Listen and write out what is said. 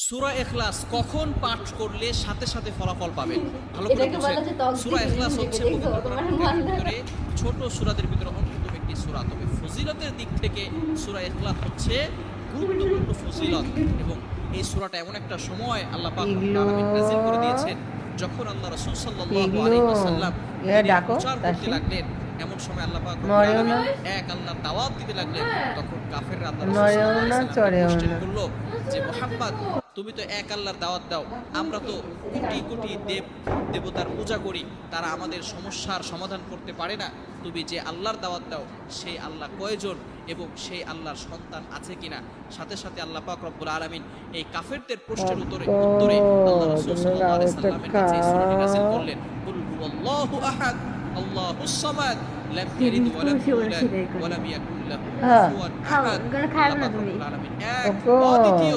সূরা ইখলাস কখন পাঠ করলে সাথে সাথে ফলাফল পাবেন? ভালো করে বুঝেন। সূরা ইখলাস হচ্ছে পবিত্র কোরআনের ভিতরে ছোট সূরাদের ভিতরে অন্যতম একটি সূরা। তবে ফজিলতের দিক থেকে সূরা ইখলাস হচ্ছে গুরুত্বপূর্ণ ফজিলত, এবং এই সূরাটা এমন একটা সময় আল্লাহ পাক রব্বুল আলামিন নাযিল করে দিয়েছেন যখন আল্লাহ রাসূল সাল্লাল্লাহু আলাইহি ওয়াসাল্লাম প্রচার করতে লাগলেন। এমন সময় আল্লাহ পাক রব্বুল আলামিন এক আল্লাহর দাওয়াত দিতে লাগলেন। তখন কাফেররা আল্লাহ রাসূল সাল্লাল্লাহু আলাইহি ওয়াসাল্লামকে কোশ্চেন করলো যে মুহাম্মদ, তুমি তো এক আল্লাহর দাওয়াত দাও, আমরা তো কোটি কোটি দেবতার পূজা করি, তারা আমাদের সমস্যার সমাধান করতে পারে না। তুমি যে আল্লাহর দাওয়াত দাও সেই আল্লাহ কয়জন এবং সেই আল্লাহর সন্তান আছে কিনা? সাথে সাথে আল্লাহ পাক রব্বুল আলামিন এই কাফেরদের প্রশ্নের উত্তরে আল্লাহ রাসূল সাল্লাল্লাহু আলাইহি ওয়াসাল্লামের কাছে এই সূরাটি নাযিল করলেন, কুল হুয়াল্লাহু আহাদ আল্লাহুস সামাদ লাম ইয়ালিদ ওয়া লাম ইউলাদ ওয়া লাম ইয়াকুল লাহু কুফুয়ান আহাদ। আল্লাহ পাক রব্বুল আলামিন এক, অদ্বিতীয়।